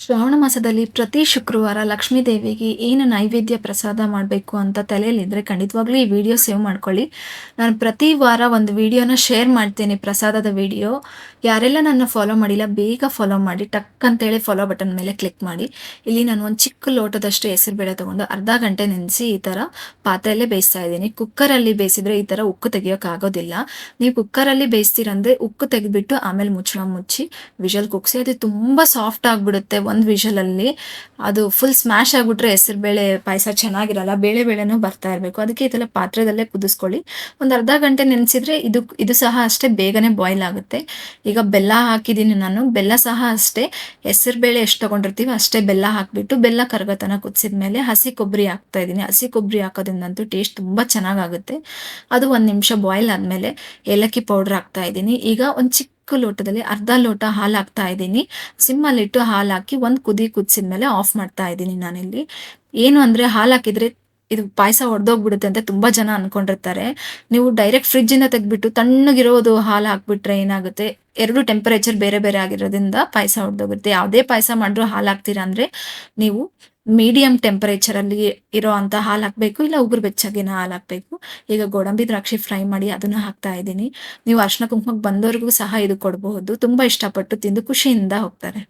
ಶ್ರಾವಣ ಮಾಸದಲ್ಲಿ ಪ್ರತಿ ಶುಕ್ರವಾರ ಲಕ್ಷ್ಮೀ ದೇವಿಗೆ ಏನು ನೈವೇದ್ಯ ಪ್ರಸಾದ ಮಾಡಬೇಕು ಅಂತ ತಲೆಯಲ್ಲಿದ್ದರೆ ಖಂಡಿತವಾಗ್ಲೂ ಈ ವಿಡಿಯೋ ಸೇವ್ ಮಾಡ್ಕೊಳ್ಳಿ. ನಾನು ಪ್ರತಿ ವಾರ ಒಂದು ವಿಡಿಯೋನ ಶೇರ್ ಮಾಡ್ತೀನಿ, ಪ್ರಸಾದದ ವಿಡಿಯೋ. ಯಾರೆಲ್ಲ ನನ್ನ ಫಾಲೋ ಮಾಡಿಲ್ಲ ಬೇಗ ಫಾಲೋ ಮಾಡಿ, ಟಕ್ ಅಂತೇಳಿ ಫಾಲೋ ಬಟನ್ ಮೇಲೆ ಕ್ಲಿಕ್ ಮಾಡಿ. ಇಲ್ಲಿ ನಾನು ಒಂದು ಚಿಕ್ಕ ಲೋಟದಷ್ಟು ಹೆಸರುಬೇಳೆ ತೊಗೊಂಡು ಅರ್ಧ ಗಂಟೆ ನೆನೆಸಿ ಈ ಥರ ಪಾತ್ರೆಯಲ್ಲೇ ಬೇಯಿಸ್ತಾ ಇದ್ದೀನಿ. ಕುಕ್ಕರಲ್ಲಿ ಬೇಯಿಸಿದ್ರೆ ಈ ಥರ ಉಕ್ಕು ತೆಗಿಯೋಕ್ಕಾಗೋದಿಲ್ಲ. ನೀವು ಕುಕ್ಕರಲ್ಲಿ ಬೇಯಿಸ್ತೀರಂದರೆ ಉಕ್ಕು ತೆಗೆದುಬಿಟ್ಟು ಆಮೇಲೆ ಮುಚ್ಚಳ ಮುಚ್ಚಿ ವಿಷಲ್ ಕುಗ್ಸಿ. ಅದು ತುಂಬ ಸಾಫ್ಟ್ ಆಗಿಬಿಡುತ್ತೆ ಒಂದು ವಿಷಲಲ್ಲಿ. ಅದು ಫುಲ್ ಸ್ಮ್ಯಾಶ್ ಆಗಿಬಿಟ್ರೆ ಹೆಸರುಬೇಳೆ ಪಾಯಸ ಚೆನ್ನಾಗಿರಲ್ಲ, ಬೇಳೆನೂ ಬರ್ತಾ ಇರಬೇಕು. ಅದಕ್ಕೆ ಈ ಥರ ಪಾತ್ರೆದಲ್ಲೇ ಕುದಿಸ್ಕೊಳ್ಳಿ. ಒಂದು ಅರ್ಧ ಗಂಟೆ ನೆನೆಸಿದ್ರೆ ಇದು ಸಹ ಅಷ್ಟೇ ಬೇಗನೆ ಬಾಯ್ಲ್ ಆಗುತ್ತೆ. ಈಗ ಬೆಲ್ಲ ಹಾಕಿದ್ದೀನಿ ನಾನು. ಬೆಲ್ಲ ಸಹ ಅಷ್ಟೇ, ಹೆಸರುಬೇಳೆ ಎಷ್ಟು ತೊಗೊಂಡಿರ್ತೀವಿ ಅಷ್ಟೇ ಬೆಲ್ಲ ಹಾಕಿಬಿಟ್ಟು ಬೆಲ್ಲ ಕರಗತನ ಕುದಿಸಿದ ಮೇಲೆ ಹಸಿ ಕೊಬ್ಬರಿ ಹಾಕ್ತಾ ಇದ್ದೀನಿ. ಹಸಿ ಕೊಬ್ಬರಿ ಹಾಕೋದ್ರಿಂದಂತೂ ಟೇಸ್ಟ್ ತುಂಬ ಚೆನ್ನಾಗಾಗುತ್ತೆ. ಅದು ಒಂದು ನಿಮಿಷ ಬಾಯ್ಲ್ ಆದಮೇಲೆ ಏಲಕ್ಕಿ ಪೌಡ್ರ್ ಹಾಕ್ತಾ ಇದ್ದೀನಿ. ಈಗ ಒಂದು ಚಿಕ್ಕ ಲೋಟದಲ್ಲಿ ಅರ್ಧ ಲೋಟ ಹಾಲು ಹಾಕ್ತಾ ಇದ್ದೀನಿ. ಸಿಮ್ಮಲ್ಲಿಟ್ಟು ಹಾಲು ಹಾಕಿ ಒಂದು ಕುದಿ ಕುದಿಸಿದ್ಮೇಲೆ ಆಫ್ ಮಾಡ್ತಾ ಇದ್ದೀನಿ ನಾನಿಲ್ಲಿ. ಏನು ಅಂದರೆ ಹಾಲು ಹಾಕಿದರೆ ಇದು ಪಾಯಸ ಒಡೆದೋಗ್ಬಿಡುತ್ತೆ ಅಂತ ತುಂಬ ಜನ ಅಂದ್ಕೊಂಡಿರ್ತಾರೆ. ನೀವು ಡೈರೆಕ್ಟ್ ಫ್ರಿಜ್ಜಿಂದ ತೆಗೆದ್ಬಿಟ್ಟು ತಣ್ಣಗಿರೋದು ಹಾಲು ಹಾಕ್ಬಿಟ್ರೆ ಏನಾಗುತ್ತೆ, ಎರಡು ಟೆಂಪರೇಚರ್ ಬೇರೆ ಬೇರೆ ಆಗಿರೋದ್ರಿಂದ ಪಾಯಸ ಒಡೆದೋಗುತ್ತೆ. ಯಾವುದೇ ಪಾಯಸ ಮಾಡಿದ್ರು ಹಾಲು ಹಾಕ್ತೀರಾ ಅಂದರೆ ನೀವು ಮೀಡಿಯಂ ಟೆಂಪರೇಚರಲ್ಲಿ ಇರೋ ಅಂಥ ಹಾಲು ಹಾಕಬೇಕು, ಇಲ್ಲ ಉಗುರು ಬೆಚ್ಚಗಿನ ಹಾಲು ಹಾಕಬೇಕು. ಈಗ ಗೋಡಂಬಿ ದ್ರಾಕ್ಷಿ ಫ್ರೈ ಮಾಡಿ ಅದನ್ನು ಹಾಕ್ತಾ ಇದ್ದೀನಿ. ನೀವು ಅರ್ಶಿನ ಕುಂಕುಮಕ್ಕೆ ಬಂದವ್ರಿಗೂ ಸಹ ಇದು ಕೊಡಬಹುದು. ತುಂಬ ಇಷ್ಟಪಟ್ಟು ತಿಂದು ಖುಷಿಯಿಂದ ಹೋಗ್ತಾರೆ.